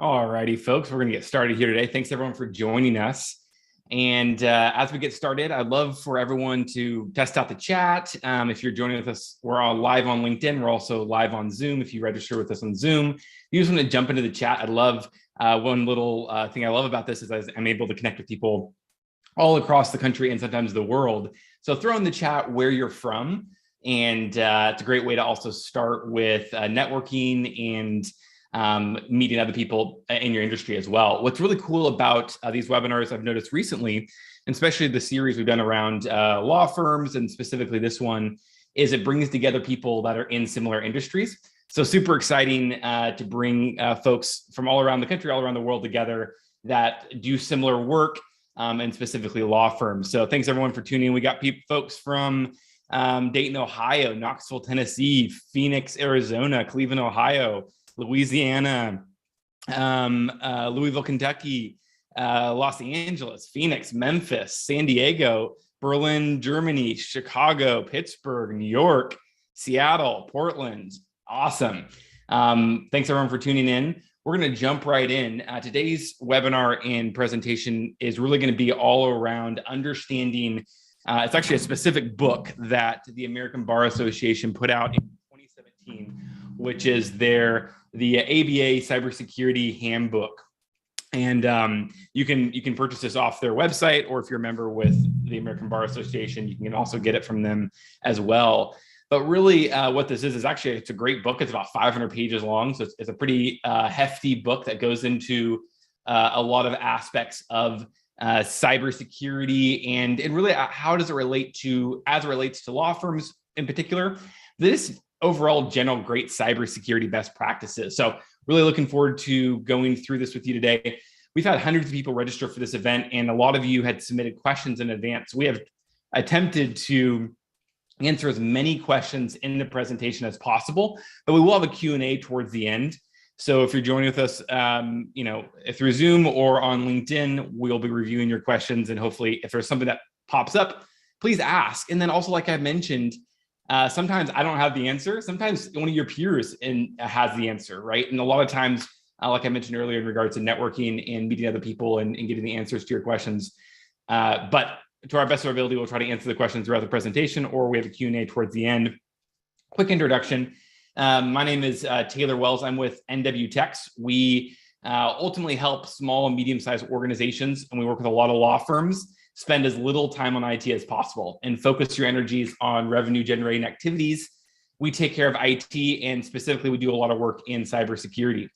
All righty, folks, we're going to get started here today. Thanks everyone for joining us. And as we get started, I'd love for everyone to test out the chat. If you're joining with us, we're all live on LinkedIn. We're also live on Zoom. If you register with us on Zoom, you just want to jump into the chat. I'd love one little thing I love about this is I'm able to connect with people all across the country and sometimes the world. So throw in the chat where you're from. And it's a great way to also start with networking and meeting other people in your industry as well. What's really cool about these webinars I've noticed recently, and especially the series we've done around law firms and specifically this one, is it brings together people that are in similar industries. So super exciting to bring folks from all around the country, all around the world together that do similar work and specifically law firms. So thanks everyone for tuning in. We got folks from Dayton, Ohio, Knoxville, Tennessee, Phoenix, Arizona, Cleveland, Ohio, Louisiana, Louisville, Kentucky, Los Angeles, Phoenix, Memphis, San Diego, Berlin, Germany, Chicago, Pittsburgh, New York, Seattle, Portland. Awesome. Thanks everyone for tuning in. We're going to jump right in. Today's webinar and presentation is really going to be all around understanding. It's actually a specific book that the American Bar Association put out in 2017, which is the ABA Cybersecurity handbook. And you can purchase this off their website, or if you're a member with the American Bar Association, you can also get it from them as well. But really what this is actually, it's a great book. It's about 500 pages long. So it's a pretty hefty book that goes into a lot of aspects of cybersecurity and really how does it relate to, as it relates to law firms in particular, this overall general great cybersecurity best practices. So really looking forward to going through this with you today. We've had hundreds of people register for this event, and a lot of you had submitted questions in advance. We have attempted to answer as many questions in the presentation as possible, but we will have a Q&A towards the end. So if you're joining with us, through Zoom or on LinkedIn, we'll be reviewing your questions, and hopefully if there's something that pops up, please ask. And then also, like I mentioned, sometimes I don't have the answer. Sometimes one of your peers has the answer, right? And a lot of times, like I mentioned earlier, in regards to networking and meeting other people and getting the answers to your questions. But to our best of our ability, we'll try to answer the questions throughout the presentation, or we have a Q&A towards the end. Quick introduction. My name is Taylor Wells. I'm with nwtechs. We ultimately help small and medium-sized organizations, and we work with a lot of law firms. Spend as little time on IT as possible and focus your energies on revenue generating activities. We take care of IT, and specifically we do a lot of work in cybersecurity. If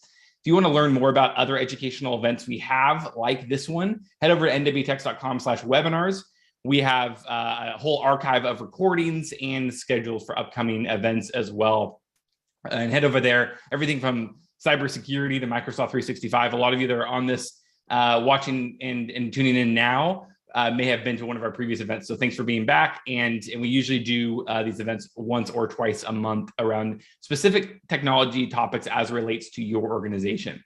you want to learn more about other educational events we have like this one, head over to nwtechs.com/webinars. We have a whole archive of recordings and schedules for upcoming events as well. And head over there, everything from cybersecurity to Microsoft 365. A lot of you that are on this watching and tuning in now may have been to one of our previous events. So thanks for being back. And we usually do these events once or twice a month around specific technology topics as it relates to your organization.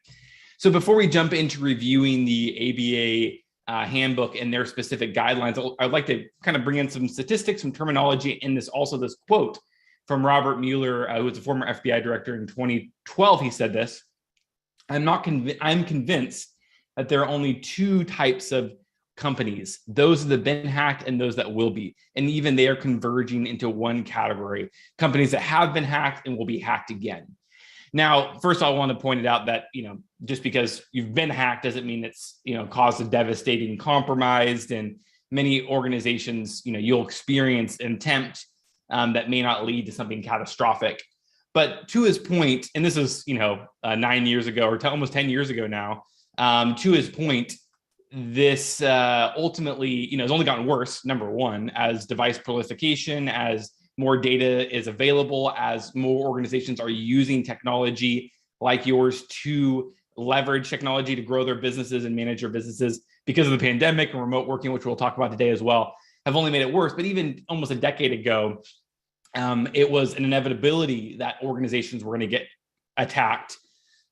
So before we jump into reviewing the ABA handbook and their specific guidelines, I'd like to kind of bring in some statistics, some terminology, and this quote from Robert Mueller, who was a former FBI director in 2012. He said this: I'm convinced that there are only two types of companies, those that have been hacked and those that will be. And even they are converging into one category: companies that have been hacked and will be hacked again. Now, first, I want to point it out that, just because you've been hacked doesn't mean it's, caused a devastating compromise. And many organizations, you'll experience an attempt that may not lead to something catastrophic. But to his point, and this is, 9 years ago or almost 10 years ago now, to his point, this ultimately, has only gotten worse, number one, as device proliferation, as more data is available, as more organizations are using technology like yours to leverage technology to grow their businesses and manage their businesses because of the pandemic and remote working, which we'll talk about today as well, have only made it worse. But even almost a decade ago, it was an inevitability that organizations were going to get attacked.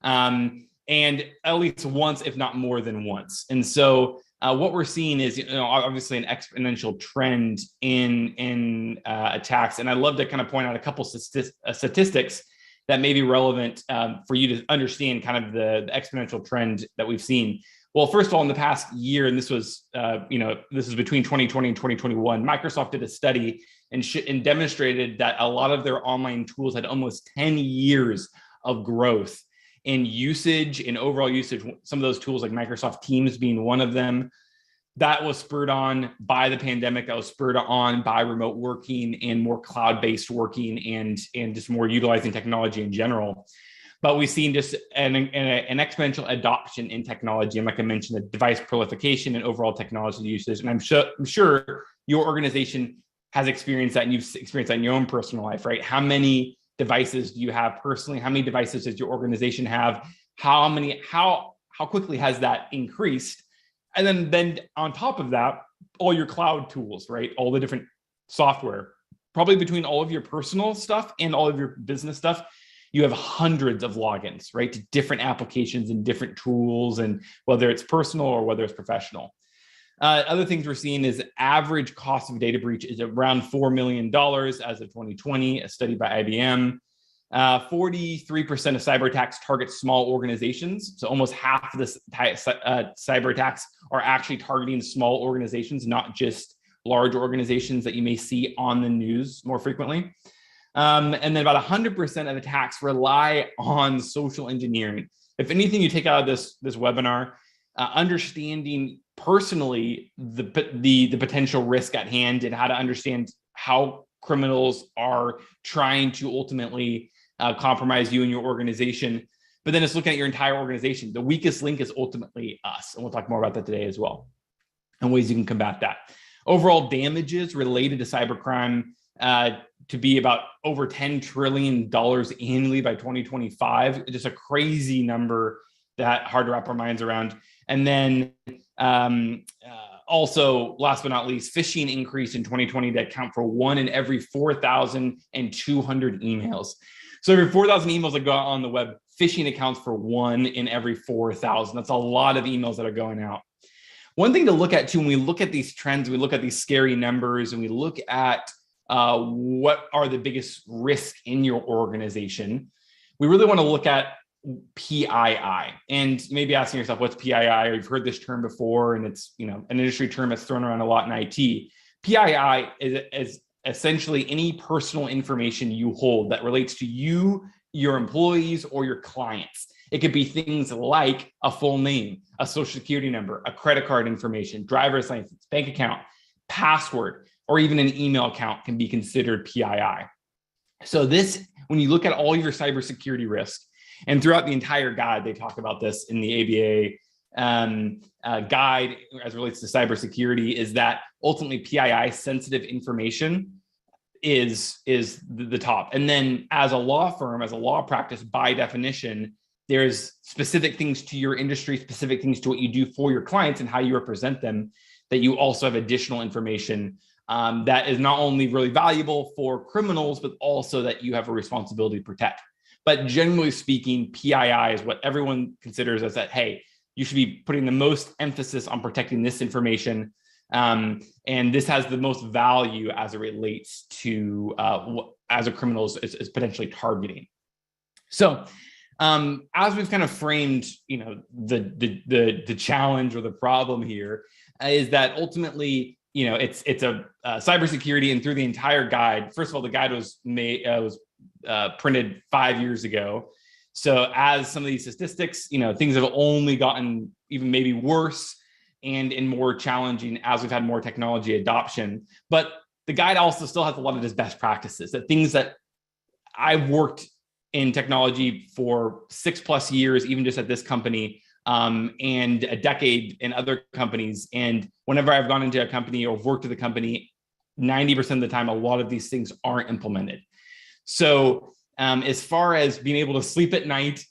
And at least once, if not more than once. And so what we're seeing is, obviously an exponential trend in attacks. And I'd love to kind of point out a couple statistics that may be relevant for you to understand kind of the exponential trend that we've seen. Well, first of all, in the past year, and this was, this is between 2020 and 2021, Microsoft did a study and demonstrated that a lot of their online tools had almost 10 years of growth in usage and overall usage. Some of those tools like Microsoft Teams being one of them, that was spurred on by the pandemic, that was spurred on by remote working and more cloud-based working and just more utilizing technology in general. But we've seen just an exponential adoption in technology. And like I mentioned, the device proliferation and overall technology usage. And I'm sure your organization has experienced that, and you've experienced that in your own personal life, right? How many devices do you have personally? How many devices does your organization have? How quickly has that increased? And then on top of that, all your cloud tools, right? All the different software, probably between all of your personal stuff and all of your business stuff, you have hundreds of logins, right, to different applications and different tools, and whether it's personal or whether it's professional. Other things we're seeing is average cost of data breach is around $4 million as of 2020, a study by IBM. 43% of cyber attacks target small organizations. So almost half of the cyber attacks are actually targeting small organizations, not just large organizations that you may see on the news more frequently. And then about 100% of attacks rely on social engineering. If anything you take out of this webinar, understanding personally the potential risk at hand and how to understand how criminals are trying to ultimately compromise you and your organization. But then it's looking at your entire organization. The weakest link is ultimately us. And we'll talk more about that today as well, and ways you can combat that. Overall damages related to cybercrime to be about over $10 trillion annually by 2025. Just a crazy number that hard to wrap our minds around. And then also, last but not least, phishing increased in 2020 to account for 1 in every 4,200 emails. So every 4,000 emails that go out on the web, phishing accounts for 1 in every 4,000. That's a lot of emails that are going out. One thing to look at too, when we look at these trends, we look at these scary numbers, and we look at what are the biggest risks in your organization, we really want to look at PII. And maybe asking yourself, what's PII? Or you've heard this term before, and it's an industry term that's thrown around a lot in IT. PII is essentially any personal information you hold that relates to you, your employees, or your clients. It could be things like a full name, a social security number, a credit card information, driver's license, bank account, password, or even an email account can be considered PII. So this, when you look at all of your cybersecurity risk, and throughout the entire guide, they talk about this in the ABA guide as it relates to cybersecurity, is that ultimately PII sensitive information is the top. And then as a law firm, as a law practice, by definition, there's specific things to your industry, specific things to what you do for your clients and how you represent them, that you also have additional information that is not only really valuable for criminals, but also that you have a responsibility to protect. But generally speaking, PII is what everyone considers as that, hey, you should be putting the most emphasis on protecting this information. And this has the most value as it relates to as a criminal is potentially targeting. So as we've kind of framed, the challenge or the problem here is that ultimately, it's a cybersecurity, and through the entire guide. First of all, the guide was printed 5 years ago. So as some of these statistics, things have only gotten even maybe worse and more challenging as we've had more technology adoption. But the guide also still has a lot of just best practices, that things that I've worked in technology for 6+ years, even just at this company, and a decade in other companies. And whenever I've gone into a company or worked with a company, 90% of the time, a lot of these things aren't implemented. So as far as being able to sleep at night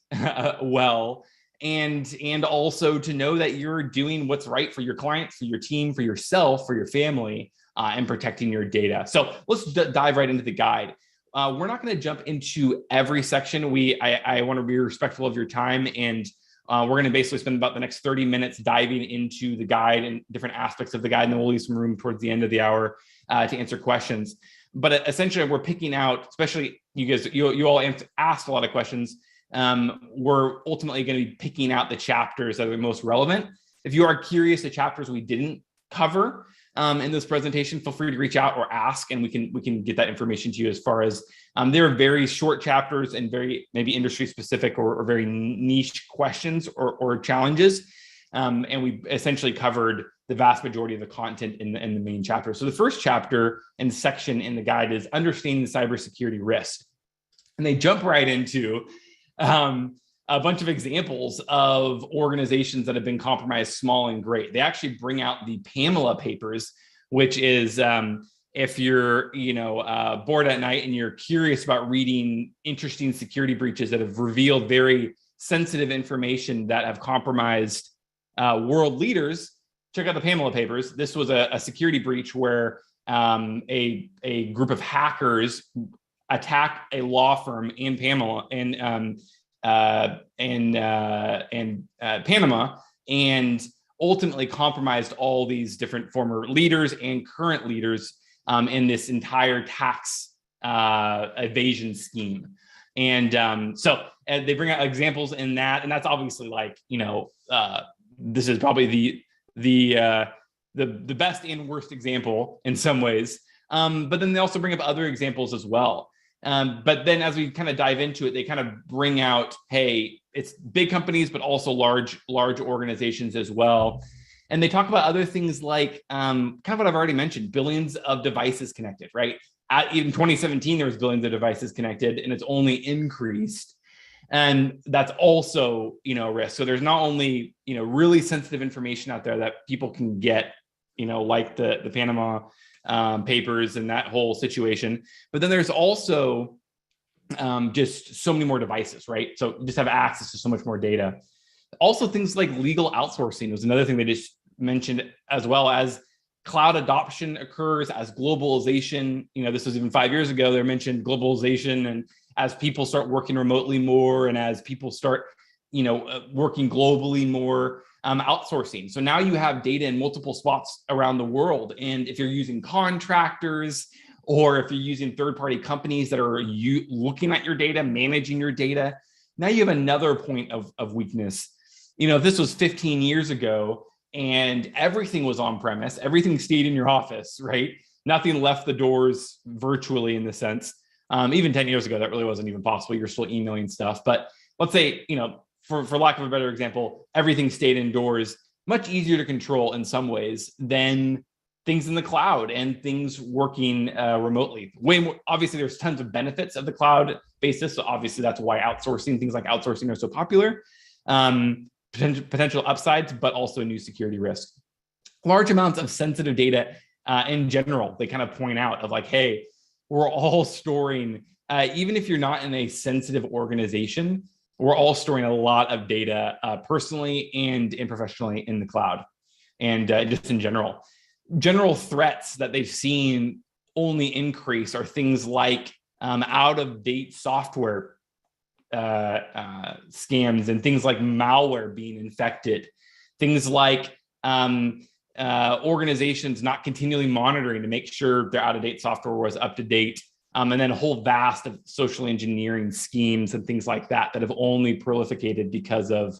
well, and also to know that you're doing what's right for your client, for your team, for yourself, for your family, and protecting your data. So let's dive right into the guide. We're not going to jump into every section. I want to be respectful of your time, and we're going to basically spend about the next 30 minutes diving into the guide and different aspects of the guide, and then we'll leave some room towards the end of the hour to answer questions. But essentially, we're picking out, especially you guys, you all asked a lot of questions. We're ultimately going to be picking out the chapters that are the most relevant. If you are curious, the chapters we didn't cover in this presentation, feel free to reach out or ask, and we can get that information to you. As far as there are very short chapters and very maybe industry specific or very niche questions or challenges, and we essentially covered the vast majority of the content in the main chapter. So the first chapter and section in the guide is understanding the cybersecurity risk, and they jump right into a bunch of examples of organizations that have been compromised, small and great. They actually bring out the Pamela papers, which is if you're bored at night and you're curious about reading interesting security breaches that have revealed very sensitive information that have compromised world leaders, check out the Pamela papers. This was a security breach where a group of hackers attacked a law firm in Panama and ultimately compromised all these different former leaders and current leaders in this entire tax evasion scheme. And so they bring out examples in that, and that's obviously this is probably the best and worst example in some ways. But then they also bring up other examples as well. But then as we kind of dive into it, they kind of bring out, hey, it's big companies, but also large organizations as well. And they talk about other things like kind of what I've already mentioned, billions of devices connected, right? In 2017, there was billions of devices connected, and it's only increased. And that's also, a risk. So there's not only, really sensitive information out there that people can get, like the Panama papers and that whole situation. But then there's also just so many more devices, right? So you just have access to so much more data. Also, things like legal outsourcing was another thing they just mentioned, as well as cloud adoption occurs as globalization. This was even 5 years ago, they mentioned globalization, and as people start working remotely more, and as people start, working globally more, outsourcing. So now you have data in multiple spots around the world. And if you're using contractors, or if you're using third-party companies that are looking at your data, managing your data, now you have another point of weakness. If this was 15 years ago and everything was on-premise, everything stayed in your office, right? Nothing left the doors virtually in the sense. Even 10 years ago, that really wasn't even possible. You're still emailing stuff. But let's say, for lack of a better example, everything stayed indoors, much easier to control in some ways than things in the cloud and things working remotely. Way more, obviously, there's tons of benefits of the cloud basis. So obviously that's why things like outsourcing are so popular. Potential upsides, but also a new security risk. Large amounts of sensitive data in general, they kind of point out of like, hey, we're all storing, even if you're not in a sensitive organization, we're all storing a lot of data personally and professionally in the cloud. And just in general threats that they've seen only increase are things like out-of-date software scams, and things like malware being infected, things like organizations not continually monitoring to make sure their out-of-date software was up to date, and then a whole vast of social engineering schemes and things like that have only prolificated because of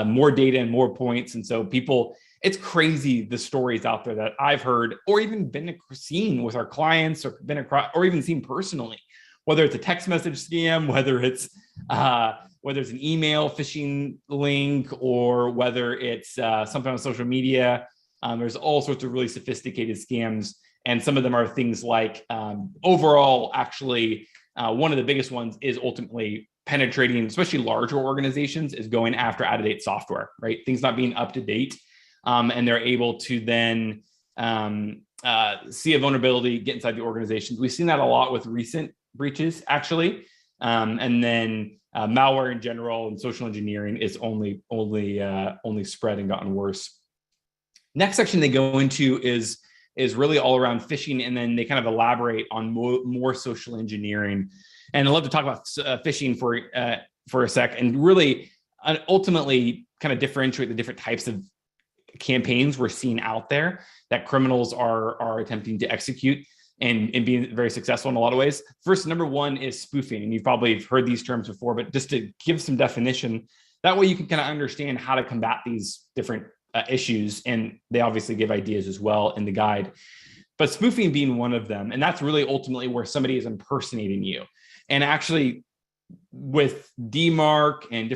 more data and more points. And so it's crazy, the stories out there that I've heard or even been seen with our clients, or been across, or even seen personally, whether it's a text message scam, whether it's an email phishing link, or whether it's something on social media. There's all sorts of really sophisticated scams. And some of them are things like overall, actually, one of the biggest ones is ultimately penetrating, especially larger organizations, is going after out-of-date software, right? Things not being up to date. And they're able to then see a vulnerability, get inside the organizations. We've seen that a lot with recent breaches, actually. And then malware in general and social engineering is only spread and gotten worse. Next section they go into is really all around phishing, and then they kind of elaborate on more social engineering. And I'd love to talk about phishing for a sec, and really ultimately kind of differentiate the different types of campaigns we're seeing out there that criminals are attempting to execute. and being very successful in a lot of ways. First, number one is spoofing. And you've probably heard these terms before, but just to give some definition, that way you can kind of understand how to combat these different issues. And they obviously give ideas as well in the guide. But spoofing being one of them. And that's really ultimately where somebody is impersonating you. And actually, with DMARC and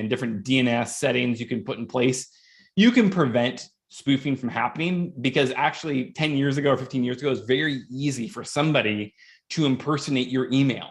different DNS settings you can put in place, you can prevent spoofing from happening, because actually 10 years ago or 15 years ago, it's very easy for somebody to impersonate your email.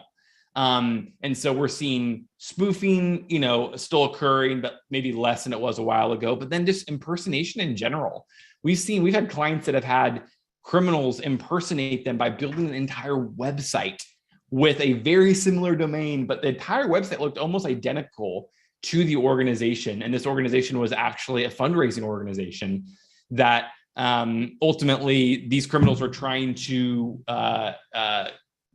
And so we're seeing spoofing, still occurring, but maybe less than it was a while ago. But then just impersonation in general. We've had clients that have had criminals impersonate them by building an entire website with a very similar domain, but the entire website looked almost identical to the organization. And this organization was actually a fundraising organization that ultimately these criminals were trying to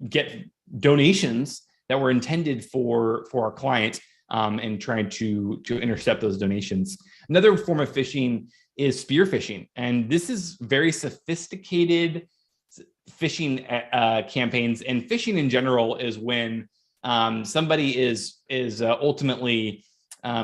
get donations that were intended for our client, and trying to intercept those donations. Another form of phishing is spear phishing. And this is very sophisticated phishing campaigns. And phishing in general is when somebody is ultimately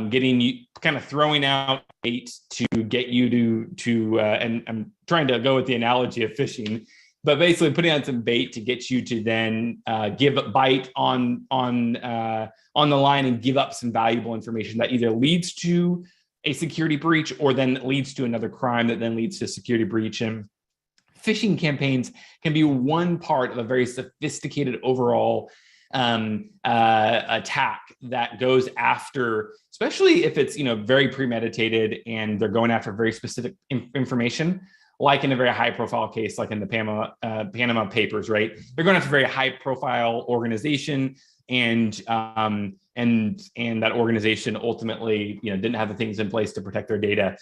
getting you, kind of throwing out bait to get you to and I'm trying to go with the analogy of fishing, but basically putting out some bait to get you to then give a bite on the line and give up some valuable information that either leads to a security breach or then leads to another crime that then leads to a security breach. And phishing campaigns can be one part of a very sophisticated overall attack that goes after, especially if it's very premeditated and they're going after very specific information, like in a very high profile case, like in the Panama Papers, right? They're going after a very high profile organization, and that organization ultimately didn't have the things in place to protect their data.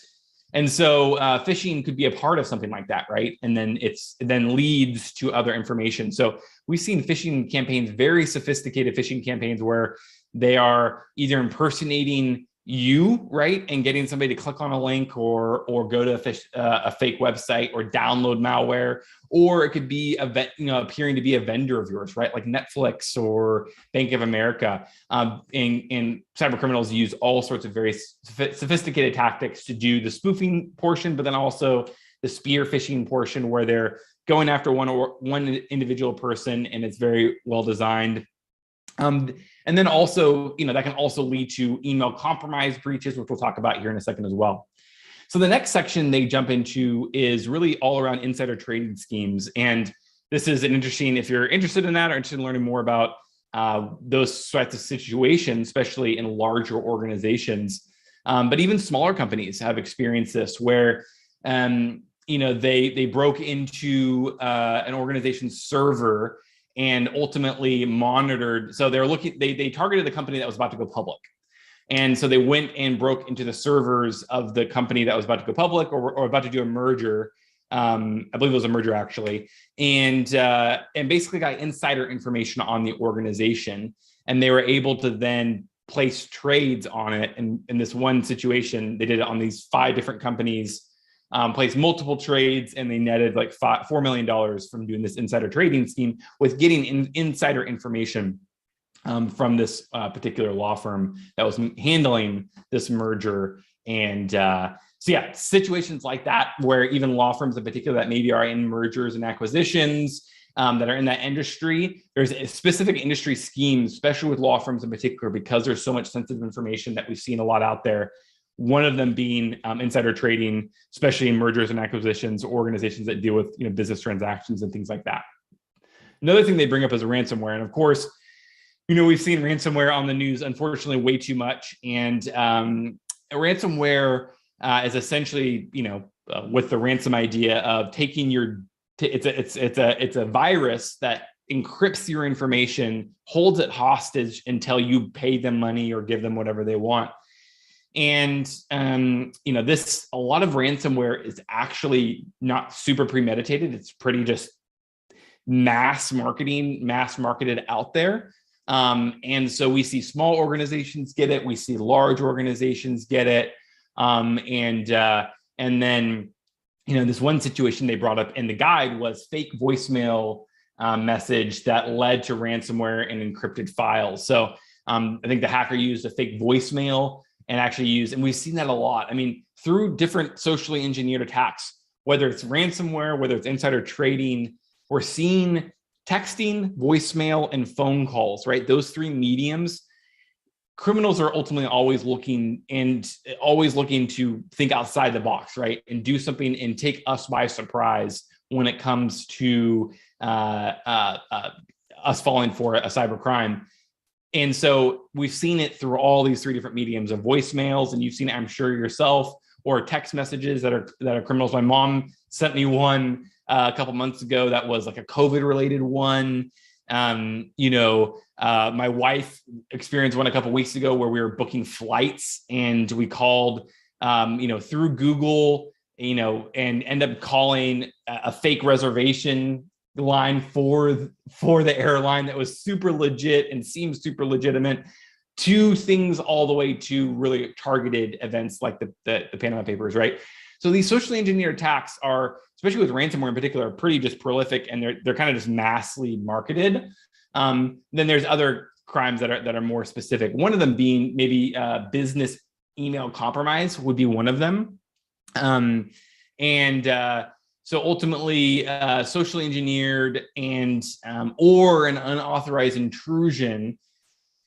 And so phishing could be a part of something like that, right? And then it then leads to other information. So we've seen phishing campaigns, very sophisticated phishing campaigns, where they are either impersonating you, right, and getting somebody to click on a link or go to a fake website or download malware, or it could be appearing to be a vendor of yours, right, like Netflix or Bank of America. And cyber criminals use all sorts of very sophisticated tactics to do the spoofing portion, but then also the spear phishing portion, where they're going after one individual person, and it's very well designed. And then also, that can also lead to email compromise breaches, which we'll talk about here in a second as well. So the next section they jump into is really all around insider trading schemes. And this is an interesting, if you're interested in that or interested in learning more about those types of situations, especially in larger organizations, but even smaller companies have experienced this, where they broke into an organization's server and ultimately monitored. So they targeted the company that was about to go public. And so they went and broke into the servers of the company that was about to go public or about to do a merger. I believe it was a merger actually. And basically got insider information on the organization. And they were able to then place trades on it. And in this one situation, they did it on these 5 different companies, placed multiple trades, and they netted like $4 million from doing this insider trading scheme with getting insider information from this particular law firm that was handling this merger. And so yeah, situations like that, where even law firms in particular that maybe are in mergers and acquisitions, that are in that industry, there's a specific industry schemes, especially with law firms in particular, because there's so much sensitive information that we've seen a lot out there. One of them being insider trading, especially in mergers and acquisitions, organizations that deal with business transactions and things like that. Another thing they bring up is ransomware, and of course, we've seen ransomware on the news, unfortunately, way too much. And ransomware is essentially, with the ransom idea of taking it's a virus that encrypts your information, holds it hostage until you pay them money or give them whatever they want. And, a lot of ransomware is actually not super premeditated. It's pretty just mass marketed out there. And so we see small organizations get it. We see large organizations get it. And then this one situation they brought up in the guide was fake voicemail message that led to ransomware and encrypted files. So I think the hacker used a fake voicemail and we've seen that a lot. I mean, through different socially engineered attacks, whether it's ransomware, whether it's insider trading, we're seeing texting, voicemail, and phone calls, right? Those three mediums. Criminals are ultimately always looking to think outside the box, right? And do something and take us by surprise when it comes to us falling for a cyber crime. And so we've seen it through all these three different mediums of voicemails, and you've seen it, I'm sure, yourself, or text messages that are criminals. My mom sent me one a couple months ago that was like a COVID related one. My wife experienced one a couple weeks ago where we were booking flights and we called, through Google, and end up calling a fake reservation line for the airline that was super legit and seems super legitimate, to things all the way to really targeted events like the Panama Papers, right? So these socially engineered attacks are, especially with ransomware in particular, are pretty just prolific, and they're kind of just massively marketed. Then there's other crimes that are more specific. One of them being maybe business email compromise would be one of them. So ultimately, socially engineered and or an unauthorized intrusion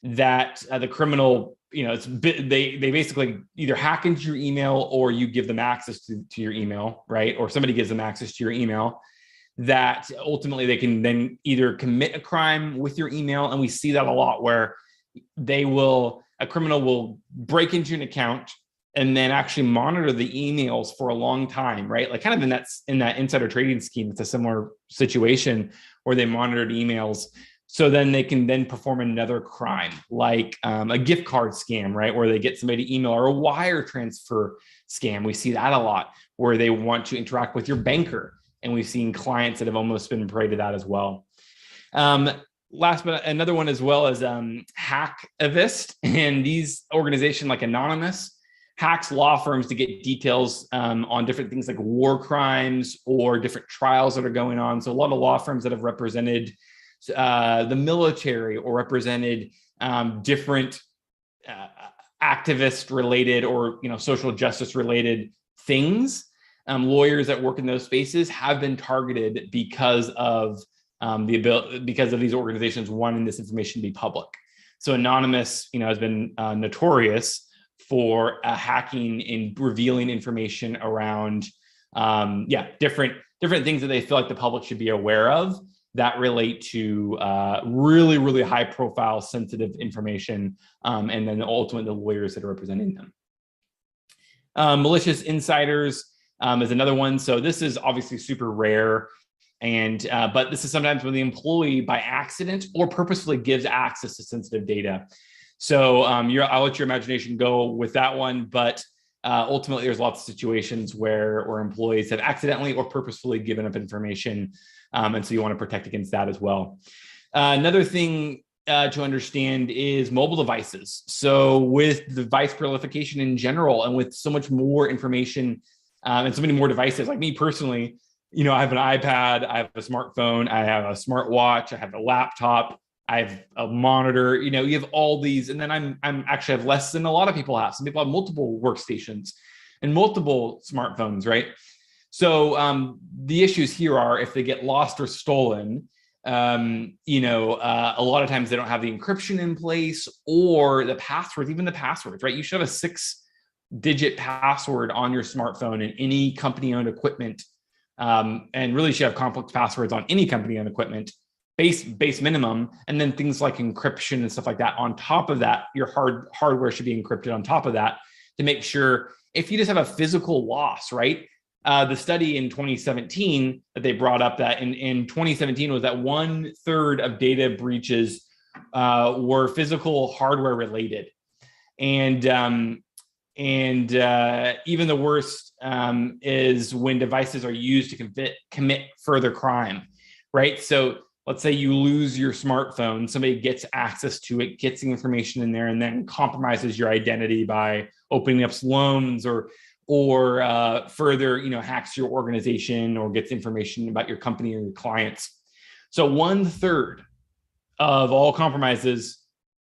that the criminal, they basically either hack into your email or you give them access to your email, right? Or somebody gives them access to your email, that ultimately they can then either commit a crime with your email. And we see that a lot where a criminal will break into an account and then actually monitor the emails for a long time, right? Like kind of in that insider trading scheme, it's a similar situation where they monitored emails. So then they can then perform another crime, like a gift card scam, right? Where they get somebody to email, or a wire transfer scam. We see that a lot, where they want to interact with your banker. And we've seen clients that have almost been prey to that as well. Last, but another one as well is Hacktivist. And these organizations like Anonymous hacks law firms to get details on different things like war crimes or different trials that are going on. So a lot of law firms that have represented the military or represented different activist related or social justice related things. Lawyers that work in those spaces have been targeted because of these organizations wanting this information to be public. So Anonymous, has been notorious for hacking and revealing information around, different things that they feel like the public should be aware of that relate to really, really high profile, sensitive information, and then ultimately the lawyers that are representing them. Malicious insiders is another one. So this is obviously super rare. But this is sometimes when the employee by accident or purposefully gives access to sensitive data. So I'll let your imagination go with that one. But ultimately, there's lots of situations where employees have accidentally or purposefully given up information. And so you want to protect against that as well. Another thing to understand is mobile devices. So with device proliferation in general, and with so much more information and so many more devices, like me personally, I have an iPad, I have a smartphone, I have a smartwatch, I have a laptop, I have a monitor, you have all these, and then I'm actually have less than a lot of people have. Some people have multiple workstations and multiple smartphones, right? So the issues here are if they get lost or stolen, a lot of times they don't have the encryption in place or the passwords, even the passwords, right? You should have a 6-digit password on your smartphone and any company-owned equipment. And really should have complex passwords on any company-owned equipment, base minimum, and then things like encryption and stuff like that. On top of that, your hardware should be encrypted on top of that to make sure if you just have a physical loss, right? The study in 2017 that they brought up that in 2017 was that 1/3 of data breaches were physical hardware related. And even the worst is when devices are used to commit further crime, right? So let's say you lose your smartphone, somebody gets access to it, gets the information in there, and then compromises your identity by opening up loans or or further, hacks your organization or gets information about your company or your clients. So 1/3 of all compromises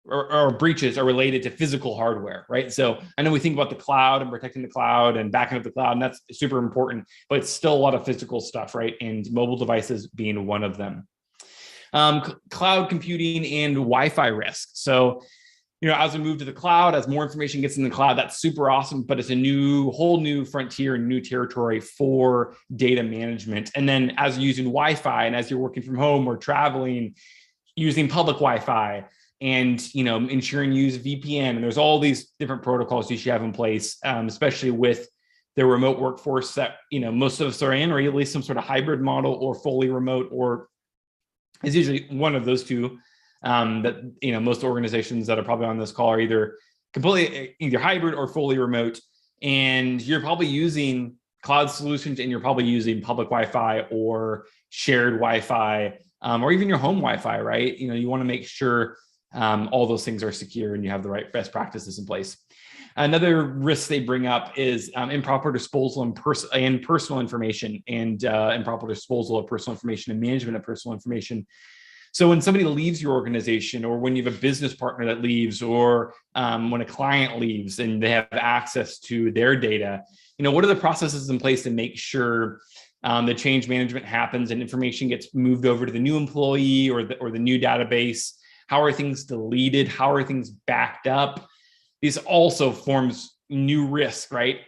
or breaches are related to physical hardware, right? So I know we think about the cloud and protecting the cloud and backing up the cloud, and that's super important, but it's still a lot of physical stuff, right? And mobile devices being one of them. Cloud computing and Wi-Fi risk. So, as we move to the cloud, as more information gets in the cloud, that's super awesome, but it's a whole new frontier and new territory for data management. And then as you're using Wi-Fi and as you're working from home or traveling, using public Wi-Fi, and ensuring you use VPN, and there's all these different protocols you should have in place, especially with the remote workforce that most of us are in, or at least some sort of hybrid model or fully remote, or is usually one of those two. That most organizations that are probably on this call are either hybrid or fully remote, and you're probably using cloud solutions, and you're probably using public Wi-Fi or shared Wi-Fi, or even your home Wi-Fi, right? You want to make sure all those things are secure and you have the right best practices in place. Another risk they bring up is improper disposal and personal information, and improper disposal of personal information and management of personal information. So when somebody leaves your organization, or when you have a business partner that leaves, or when a client leaves and they have access to their data, what are the processes in place to make sure the change management happens and information gets moved over to the new employee or the new database? How are things deleted? How are things backed up? These also forms new risk, right?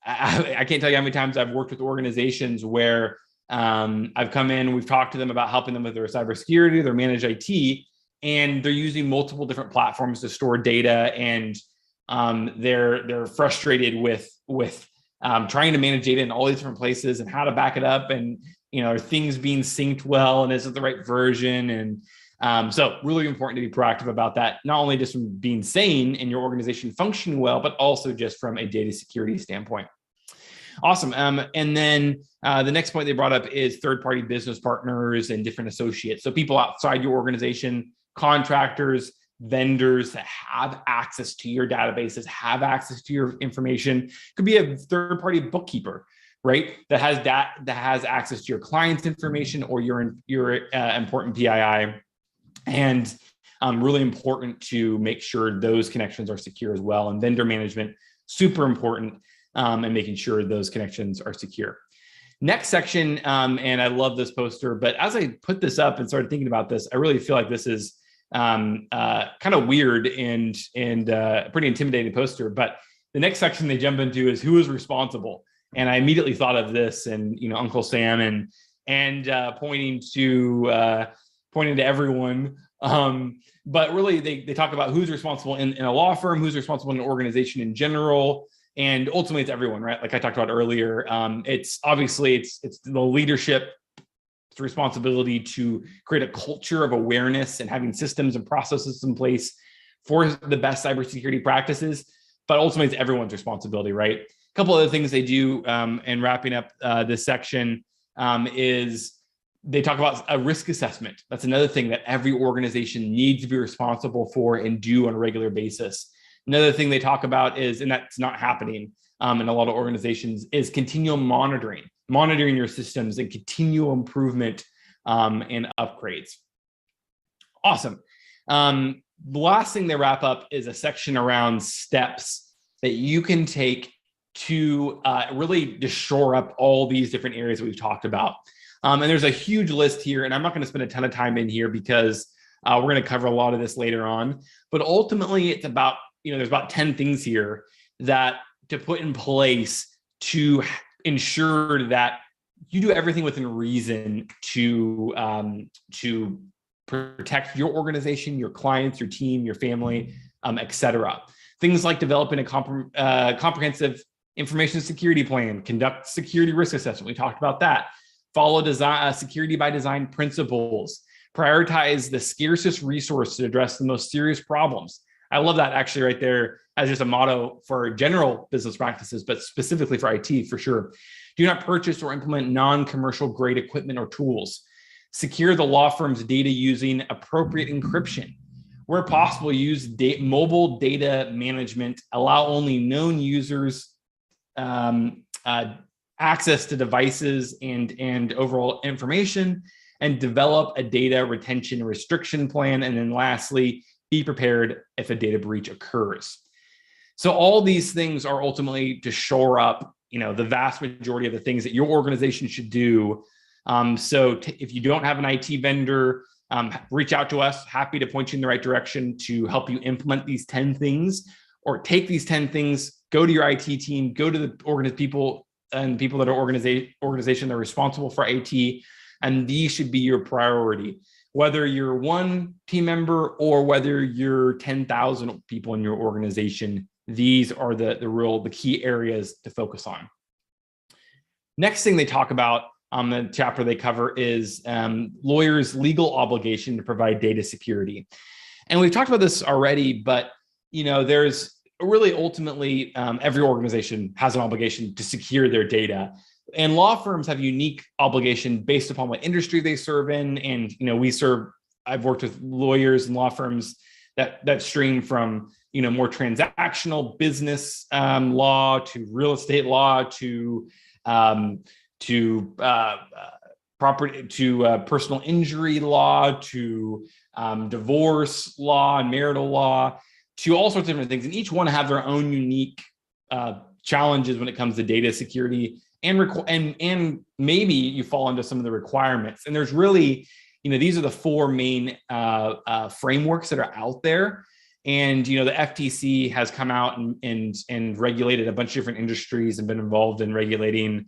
I can't tell you how many times I've worked with organizations where I've come in, we've talked to them about helping them with their cybersecurity, their managed IT, and they're using multiple different platforms to store data, and they're frustrated with trying to manage data in all these different places and how to back it up, and are things being synced well, and is it the right version? And so really important to be proactive about that, not only just from being sane and your organization functioning well, but also just from a data security standpoint. Awesome. And then the next point they brought up is third-party business partners and different associates. So people outside your organization, contractors, vendors that have access to your databases, have access to your information. Could be a third-party bookkeeper, right? That has access to your client's information or your important PII. And really important to make sure those connections are secure as well. And vendor management, super important, and making sure those connections are secure. Next section, and I love this poster, but as I put this up and started thinking about this, I really feel like this is kind of weird and pretty intimidating poster. But the next section they jump into is who is responsible. And I immediately thought of this and Uncle Sam and pointing to everyone. But really they talk about who's responsible in a law firm, who's responsible in an organization in general. And ultimately it's everyone, right? Like I talked about earlier, it's obviously it's the leadership responsibility to create a culture of awareness and having systems and processes in place for the best cybersecurity practices. But ultimately it's everyone's responsibility, right? A couple other things they do, and wrapping up this section, is they talk about a risk assessment. That's another thing that every organization needs to be responsible for and do on a regular basis. Another thing they talk about is, and that's not happening in a lot of organizations, is continual monitoring your systems and continual improvement and upgrades. Awesome. The last thing they wrap up is a section around steps that you can take to really just shore up all these different areas that we've talked about. And there's a huge list here, and I'm not going to spend a ton of time in here because we're going to cover a lot of this later on. But ultimately, it's about, there's about 10 things here that to put in place to ensure that you do everything within reason to protect your organization, your clients, your team, your family, etc. Things like developing a comprehensive information security plan, conduct security risk assessment. We talked about that. Follow security by design principles. Prioritize the scarcest resource to address the most serious problems. I love that actually right there as just a motto for general business practices, but specifically for IT for sure. Do not purchase or implement non-commercial grade equipment or tools. Secure the law firm's data using appropriate encryption. Where possible, use mobile data management. Allow only known users access to devices and overall information, and develop a data retention restriction plan. And then lastly, be prepared if a data breach occurs. So all these things are ultimately to shore up, the vast majority of the things that your organization should do. If you don't have an IT vendor, reach out to us. Happy to point you in the right direction to help you implement these 10 things, or take these 10 things, go to your IT team, go to the people that are organization that are responsible for IT, and these should be your priority. Whether you're one team member or whether you're 10,000 people in your organization, these are the key areas to focus on. Next thing they talk about on the chapter they cover is lawyers' legal obligation to provide data security. And we've talked about this already, but there's really ultimately every organization has an obligation to secure their data. And law firms have a unique obligation based upon what industry they serve in. And, I've worked with lawyers and law firms that stream from, more transactional business law to real estate law to property, to personal injury law, to divorce law and marital law, to all sorts of different things. And each one have their own unique challenges when it comes to data security. And maybe you fall into some of the requirements. And there's really, these are the four main frameworks that are out there. And, the FTC has come out and regulated a bunch of different industries and been involved in regulating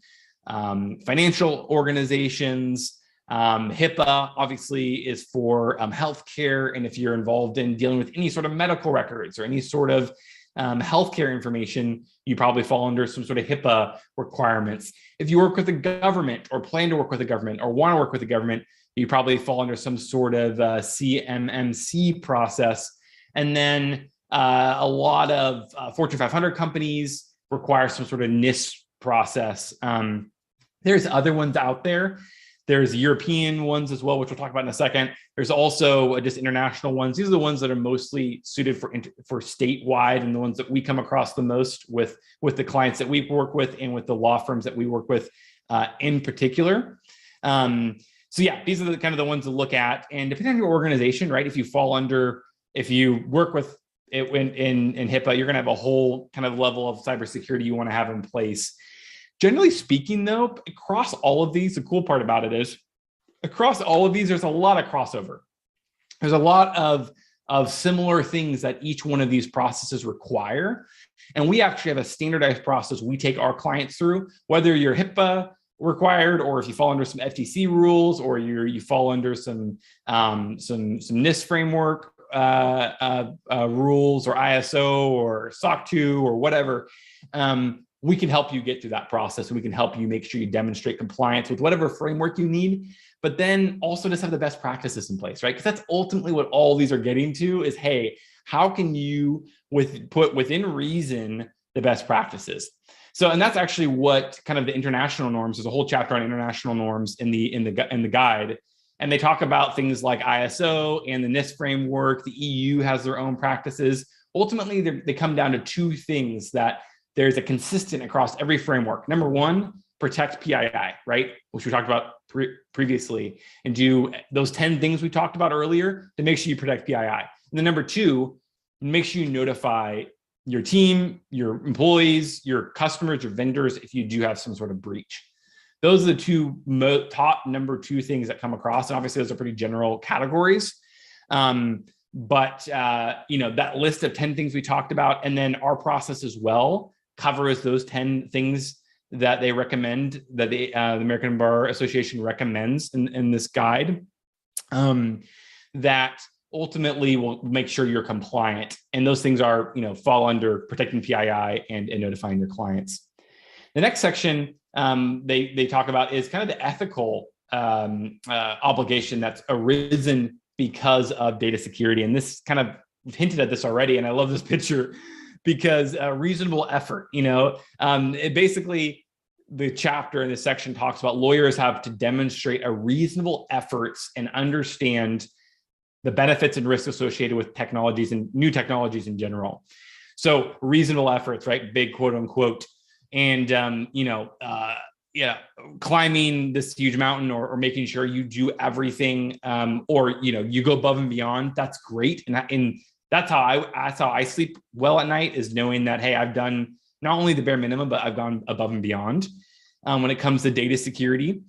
financial organizations. HIPAA obviously is for healthcare. And if you're involved in dealing with any sort of medical records or any sort of healthcare information, you probably fall under some sort of HIPAA requirements. If you work with the government or plan to work with the government or want to work with the government, you probably fall under some sort of CMMC process. And then a lot of Fortune 500 companies require some sort of NIST process. There's other ones out there. There's European ones as well, which we'll talk about in a second. There's also just international ones. These are the ones that are mostly suited for statewide, and the ones that we come across the most with the clients that we work with and with the law firms that we work with in particular. So yeah, these are the kind of the ones to look at. And depending on your organization, right? If you work with it in HIPAA, you're going to have a whole kind of level of cybersecurity you want to have in place. Generally speaking, though, across all of these, the cool part about it is across all of these, there's a lot of crossover. There's a lot of similar things that each one of these processes require. And we actually have a standardized process we take our clients through, whether you're HIPAA required, or if you fall under some FTC rules, or you fall under some NIST framework rules, or ISO, or SOC 2, or whatever. We can help you get through that process, and we can help you make sure you demonstrate compliance with whatever framework you need, but then also just have the best practices in place, right? Because that's ultimately what all these are getting to is, hey, how can you put within reason the best practices? So, and that's actually what kind of the international norms, there's a whole chapter on international norms in the guide. And they talk about things like ISO and the NIST framework. The EU has their own practices. Ultimately, they come down to two things that there's a consistent across every framework. Number one, protect PII, right? Which we talked about previously, and do those 10 things we talked about earlier to make sure you protect PII. And then number two, make sure you notify your team, your employees, your customers, your vendors, if you do have some sort of breach. Those are the two top number two things that come across. And obviously those are pretty general categories. But that list of 10 things we talked about, and then our process as well covers those 10 things that they recommend, that the American Bar Association recommends in this guide, that ultimately will make sure you're compliant. And those things are, fall under protecting PII and notifying your clients. The next section they talk about is kind of the ethical obligation that's arisen because of data security. And this kind of hinted at this already. And I love this picture because reasonable effort, it basically, the chapter in this section talks about lawyers have to demonstrate a reasonable efforts and understand the benefits and risks associated with technologies and new technologies in general. So reasonable efforts, right? Big quote unquote. and yeah, climbing this huge mountain or making sure you do everything, or you go above and beyond. That's great, and that's how I sleep well at night, is knowing that, hey, I've done not only the bare minimum, but I've gone above and beyond when it comes to data security.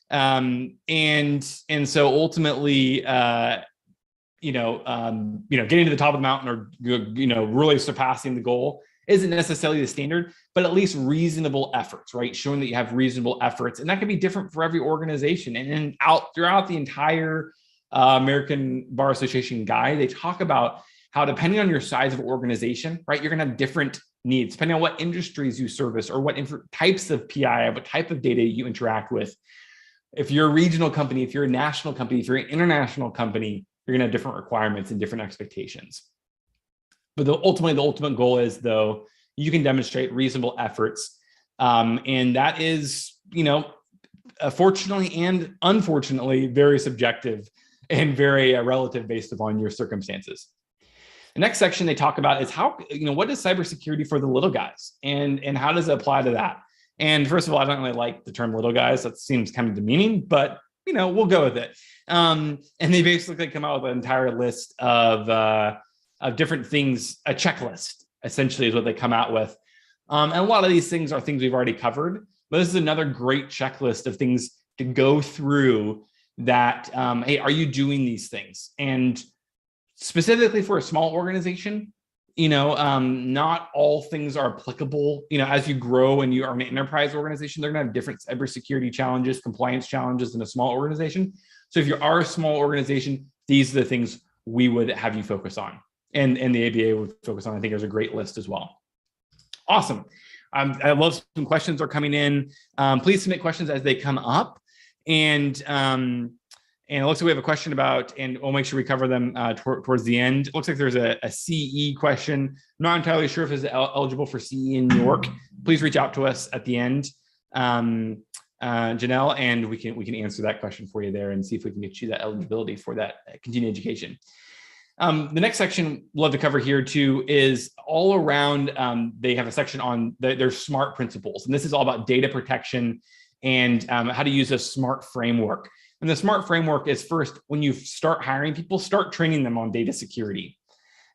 And so ultimately, getting to the top of the mountain or really surpassing the goal isn't necessarily the standard, but at least reasonable efforts, right? Showing that you have reasonable efforts, and that can be different for every organization. And then throughout the entire American Bar Association guide, they talk about how, depending on your size of organization, right, you're going to have different needs depending on what industries you service or what types of PI, what type of data you interact with. If you're a regional company, if you're a national company, if you're an international company, you're going to have different requirements and different expectations. But ultimately, the ultimate goal is, though, you can demonstrate reasonable efforts. And that is, fortunately and unfortunately, very subjective and very relative based upon your circumstances. The next section they talk about is how, what is cybersecurity for the little guys, and how does it apply to that? And first of all, I don't really like the term little guys. That seems kind of demeaning, but we'll go with it. And they basically come out with an entire list of different things, a checklist essentially is what they come out with. And a lot of these things are things we've already covered, but this is another great checklist of things to go through that, hey, are you doing these things? And specifically for a small organization, not all things are applicable. As you grow and you are an enterprise organization, they're going to have different cybersecurity challenges, compliance challenges than a small organization. So if you are a small organization, these are the things we would have you focus on, and the ABA would focus on. I think there's a great list as well. Awesome. I love some questions are coming in. Please submit questions as they come up. And it looks like we have a question about, and we'll make sure we cover them towards the end. It looks like there's a CE question. I'm not entirely sure if it's eligible for CE in New York. Please reach out to us at the end, Janelle, and we can answer that question for you there and see if we can get you that eligibility for that continuing education. The next section we'll love to cover here too is all around, they have a section on their SMART principles. And this is all about data protection and how to use a SMART framework. And the SMART framework is, first, when you start hiring people, start training them on data security.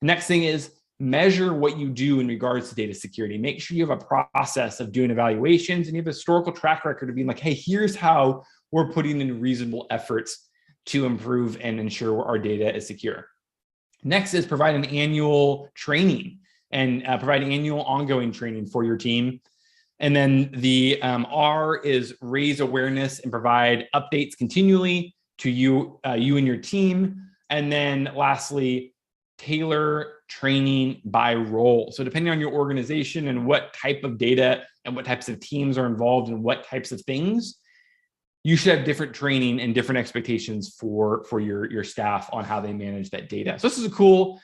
Next thing is measure what you do in regards to data security. Make sure you have a process of doing evaluations and you have a historical track record of being like, hey, here's how we're putting in reasonable efforts to improve and ensure our data is secure. Next is provide an annual training and provide annual ongoing training for your team. And then the R is raise awareness and provide updates continually to you and your team. And then lastly, tailor training by role. So depending on your organization and what type of data and what types of teams are involved in what types of things, you should have different training and different expectations for your staff on how they manage that data. So this is a cool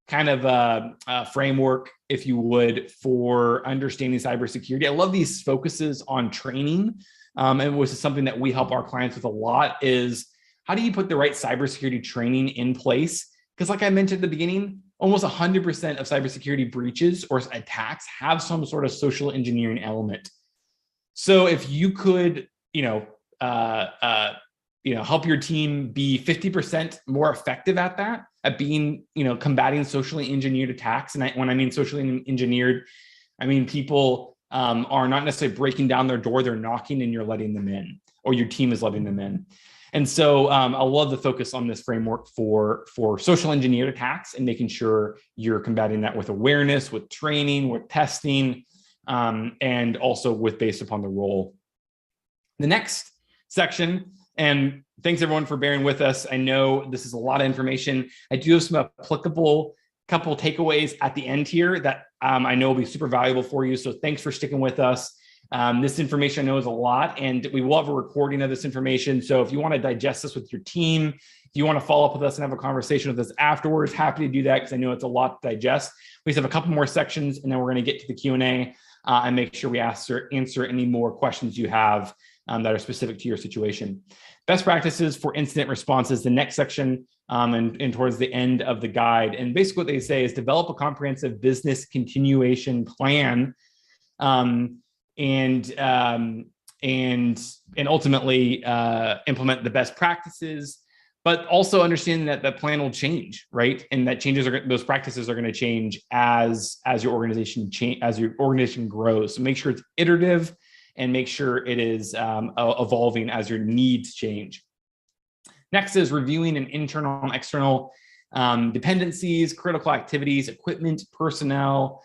kind of framework, if you would, for understanding cybersecurity. I love these focuses on training, and which is something that we help our clients with a lot, is how do you put the right cybersecurity training in place? Because like I mentioned at the beginning, almost 100% of cybersecurity breaches or attacks have some sort of social engineering element. So if you could, help your team be 50% more effective at that, at being, combating socially engineered attacks. And when I mean socially engineered, I mean people are not necessarily breaking down their door, they're knocking and you're letting them in, or your team is letting them in. And so I love the focus on this framework for social engineered attacks and making sure you're combating that with awareness, with training, with testing, and also with based upon the role. The next section, and thanks everyone for bearing with us. I know this is a lot of information. I do have some applicable couple takeaways at the end here that I know will be super valuable for you. So thanks for sticking with us. This information I know is a lot, and we will have a recording of this information. So if you want to digest this with your team, if you want to follow up with us and have a conversation with us afterwards, happy to do that because I know it's a lot to digest. We just have a couple more sections, and then we're going to get to the Q&A and make sure we answer any more questions you have that are specific to your situation. Best practices for incident responses, the next section, and towards the end of the guide. And basically what they say is develop a comprehensive business continuation plan and ultimately implement the best practices, but also understanding that the plan will change, right? And that those practices are going to change as your organization grows. So make sure it's iterative and make sure it is evolving as your needs change. Next is reviewing an internal and external dependencies, critical activities, equipment, personnel,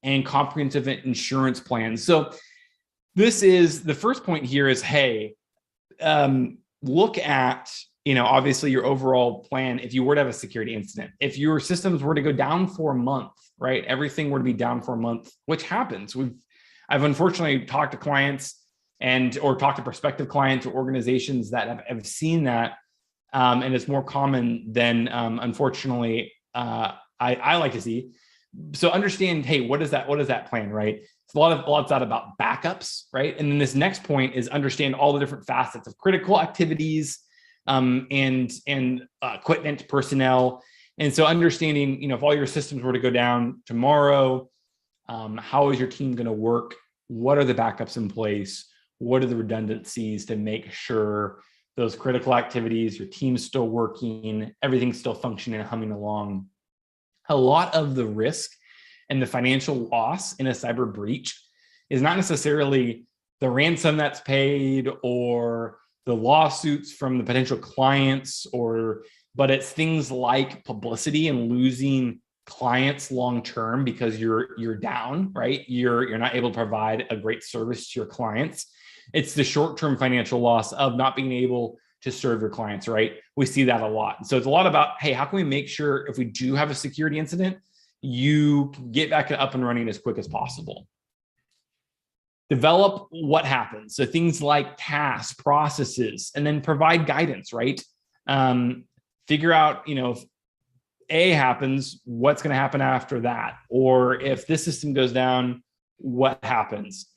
and comprehensive insurance plans. So this is the first point here is, hey, look at, obviously your overall plan. If you were to have a security incident, if your systems were to go down for a month, right? Everything were to be down for a month, which happens. I've unfortunately talked to clients or talked to prospective clients or organizations that have seen that. And it's more common than, unfortunately, I like to see. So understand, hey, what is that plan, right? It's a lot of that about backups, right? And then this next point is understand all the different facets of critical activities, and equipment, personnel. And so understanding, if all your systems were to go down tomorrow, how is your team going to work? What are the backups in place? What are the redundancies to make sure those critical activities, your team's still working, everything's still functioning and humming along? A lot of the risk and the financial loss in a cyber breach is not necessarily the ransom that's paid or the lawsuits from the potential clients, but it's things like publicity and losing clients long-term because you're down, right? You're not able to provide a great service to your clients. It's the short-term financial loss of not being able to serve your clients, right? We see that a lot. So it's a lot about, hey, how can we make sure if we do have a security incident, you get back up and running as quick as possible? Develop what happens. So things like tasks, processes, and then provide guidance, right? Figure out, if A happens, what's going to happen after that? Or if this system goes down, what happens?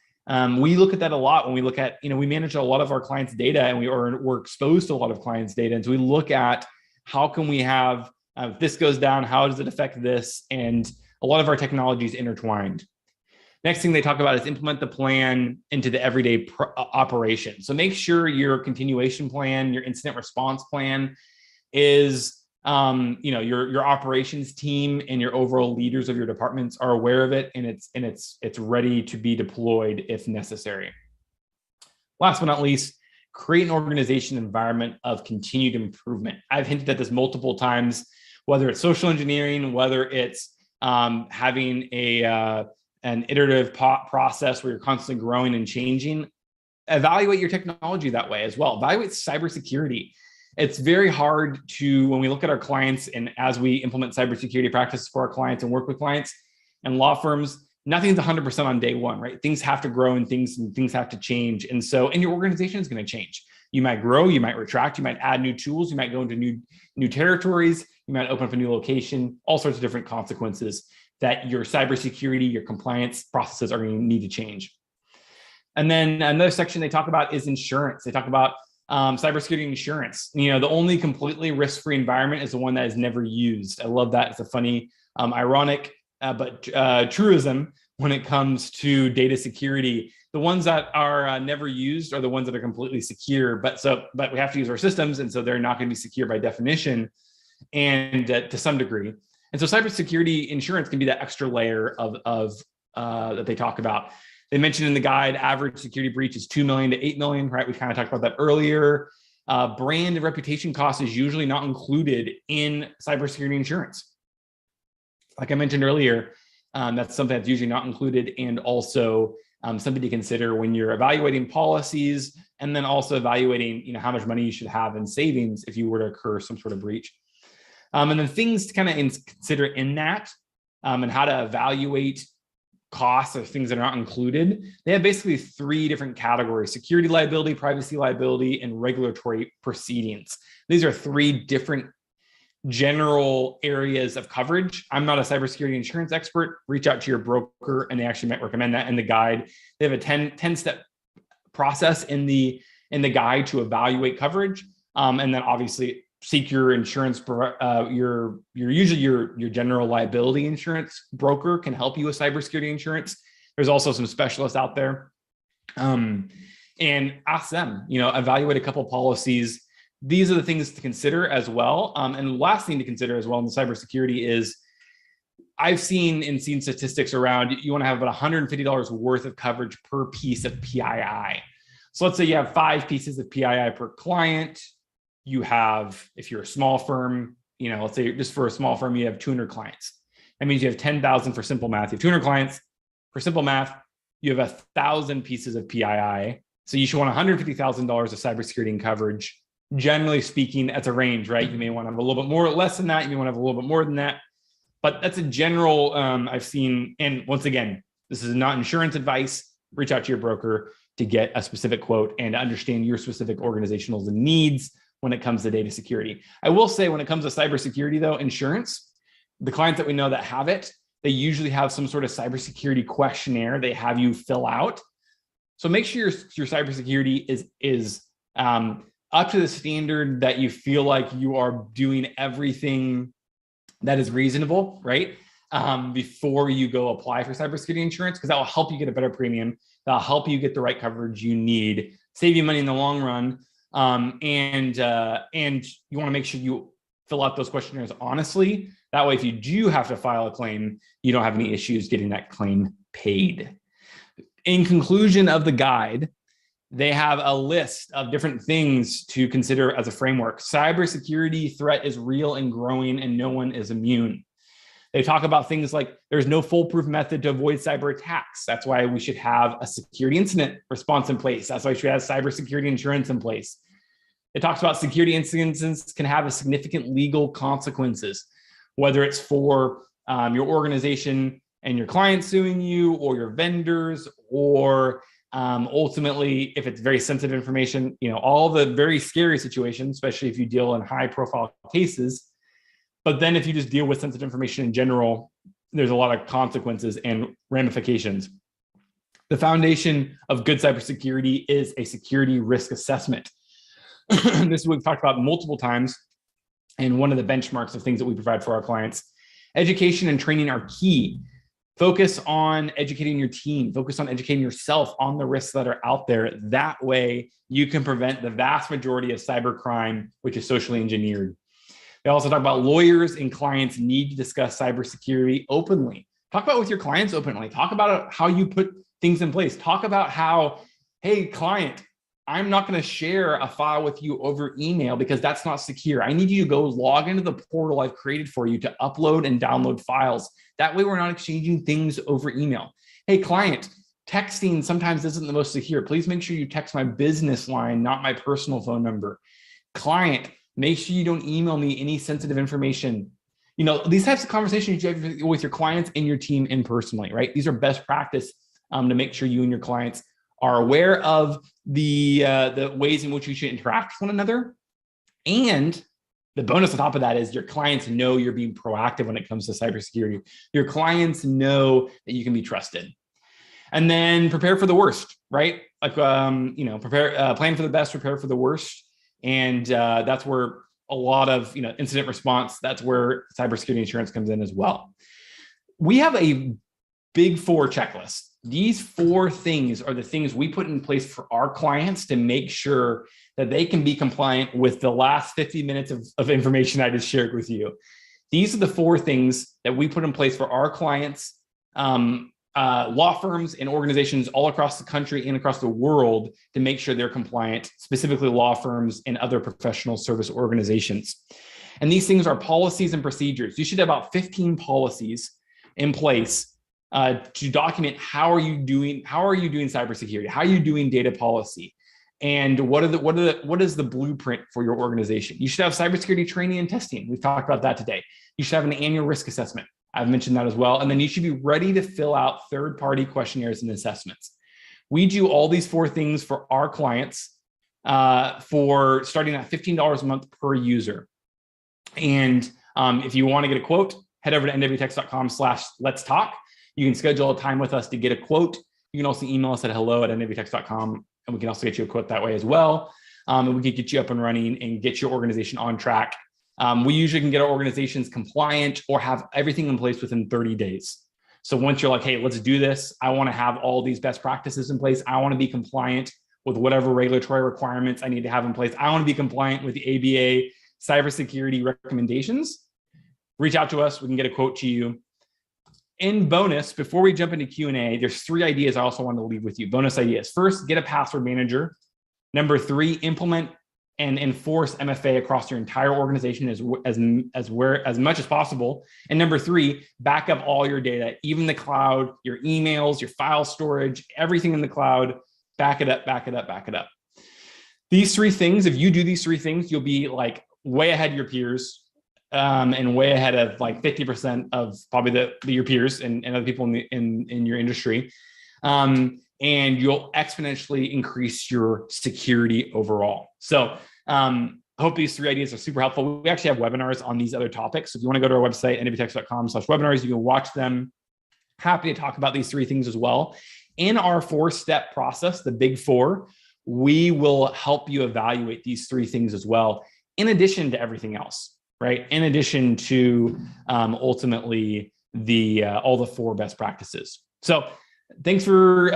We look at that a lot when we look at, we manage a lot of our clients' data and we're exposed to a lot of clients' data. And so we look at how can we have, if this goes down, how does it affect this? And a lot of our technology is intertwined. Next thing they talk about is implement the plan into the everyday operation. So make sure your continuation plan, your incident response plan is, your operations team and your overall leaders of your departments are aware of it, and it's ready to be deployed if necessary. Last but not least, create an organization environment of continued improvement. I've hinted at this multiple times, whether it's social engineering, whether it's having an iterative process where you're constantly growing and changing. Evaluate your technology that way as well. Evaluate cybersecurity. It's very hard when we look at our clients and as we implement cybersecurity practices for our clients and work with clients and law firms, nothing's 100% on day one, right? Things have to grow and things have to change. And your organization is going to change. You might grow, you might retract, you might add new tools, you might go into new territories, you might open up a new location, all sorts of different consequences that your cybersecurity, your compliance processes are going to need to change. And then another section they talk about is insurance. They talk about cybersecurity insurance. The only completely risk-free environment is the one that is never used. I love that. It's a funny, ironic, but truism when it comes to data security. The ones that are never used are the ones that are completely secure. But we have to use our systems, and so they're not going to be secure by definition, and to some degree. And so cybersecurity insurance can be that extra layer of that they talk about. They mentioned in the guide, average security breach is 2 million to 8 million, right? We kind of talked about that earlier. Brand and reputation cost is usually not included in cybersecurity insurance. Like I mentioned earlier, that's something that's usually not included, and also something to consider when you're evaluating policies, and then also evaluating, how much money you should have in savings if you were to occur some sort of breach. And then things to kind of consider in that, and how to evaluate costs of things that are not included. They have basically 3 different categories: security liability, privacy liability, and regulatory proceedings. These are 3 different general areas of coverage. I'm not a cybersecurity insurance expert. Reach out to your broker, and they actually might recommend that in the guide. They have a 10-step process in the guide to evaluate coverage. And then obviously seek your insurance, usually your general liability insurance broker can help you with cybersecurity insurance. There's also some specialists out there. And ask them, evaluate a couple policies. These are the things to consider as well. And the last thing to consider as well in the cybersecurity is I've seen statistics around you want to have about $150 worth of coverage per piece of PII. So let's say you have 5 pieces of PII per client. You have, if you're a small firm, let's say just for a small firm, you have 200 clients. That means you have 10,000 for simple math. You have 200 clients. For simple math, you have 1,000 pieces of PII. So you should want $150,000 of cybersecurity and coverage. Generally speaking, that's a range, right? You may want to have a little bit more or less than that. You may want to have a little bit more than that. But that's a general I've seen. And once again, this is not insurance advice. Reach out to your broker to get a specific quote and understand your specific organizational needs when it comes to data security. I will say when it comes to cybersecurity, though, insurance, the clients that we know that have it, they usually have some sort of cybersecurity questionnaire they have you fill out. So make sure your cybersecurity is up to the standard that you feel like you are doing everything that is reasonable, right? Before you go apply for cybersecurity insurance, because that will help you get a better premium. That'll help you get the right coverage you need, save you money in the long run. And you want to make sure you fill out those questionnaires honestly. That way, if you do have to file a claim, you don't have any issues getting that claim paid. In conclusion of the guide, they have a list of different things to consider as a framework. Cybersecurity threat is real and growing, and no one is immune. They talk about things like there's no foolproof method to avoid cyber attacks. That's why we should have a security incident response in place. That's why we should have cybersecurity insurance in place. It talks about security incidents can have a significant legal consequences, whether it's for your organization and your clients suing you, or your vendors, or ultimately, if it's very sensitive information, all the very scary situations, especially if you deal in high profile cases. But then if you just deal with sensitive information in general, there's a lot of consequences and ramifications. The foundation of good cybersecurity is a security risk assessment. This is what we've talked about multiple times. And one of the benchmarks of things that we provide for our clients. Education and training are key. Focus on educating your team. Focus on educating yourself on the risks that are out there. That way, you can prevent the vast majority of cybercrime, which is socially engineered. They also talk about lawyers and clients need to discuss cybersecurity openly. Talk about it with your clients openly. Talk about how you put things in place. Talk about how, hey, client, I'm not going to share a file with you over email because that's not secure. I need you to go log into the portal I've created for you to upload and download files. That way we're not exchanging things over email. Hey, client, texting sometimes isn't the most secure. Please make sure you text my business line, not my personal phone number. Client, make sure you don't email me any sensitive information. These types of conversations you have with your clients and your team in personally, right? These are best practice to make sure you and your clients are aware of the ways in which you should interact with one another. And the bonus on top of that is your clients know you're being proactive when it comes to cybersecurity. Your clients know that you can be trusted. And then prepare for the worst, right? Like, plan for the best, prepare for the worst. And that's where a lot of, incident response, that's where cybersecurity insurance comes in as well. We have a big 4 checklist. These 4 things are the things we put in place for our clients to make sure that they can be compliant with the last 50 minutes of information I just shared with you. These are the 4 things that we put in place for our clients, law firms and organizations all across the country and across the world to make sure they're compliant, specifically law firms and other professional service organizations. And these things are policies and procedures. You should have about 15 policies in place to document how are you doing cybersecurity, how are you doing data policy, and what is the blueprint for your organization. You should have cybersecurity training and testing. We've talked about that today. You should have an annual risk assessment. I've mentioned that as well. And then you should be ready to fill out third-party questionnaires and assessments. We do all these 4 things for our clients for starting at $15 a month per user. And if you want to get a quote, head over to nwtechcom/let's talk. You can schedule a time with us to get a quote. You can also email us at hello@nwtech.com, and we can also get you a quote that way as well. And we can get you up and running and get your organization on track. We usually can get our organizations compliant or have everything in place within 30 days. So once you're like, hey, let's do this, I want to have all these best practices in place. I want to be compliant with whatever regulatory requirements I need to have in place. I want to be compliant with the ABA cybersecurity recommendations. Reach out to us. We can get a quote to you. In bonus, before we jump into Q&A, there's 3 ideas I also want to leave with you. Bonus ideas. First, get a password manager. Number 3, implement and enforce MFA across your entire organization as much as possible. And number 3, back up all your data, even the cloud, your emails, your file storage, everything in the cloud. Back it up, back it up, back it up. These 3 things, if you do these 3 things, you'll be like way ahead of your peers, and way ahead of like 50% of probably your peers and other people in your industry. And you'll exponentially increase your security overall. So I hope these 3 ideas are super helpful. We actually have webinars on these other topics. So if you want to go to our website, nwtechcom/webinars, you can watch them. Happy to talk about these 3 things as well. In our 4-step process, the big 4, we will help you evaluate these 3 things as well, in addition to everything else, right? In addition to ultimately all the 4 best practices. So thanks for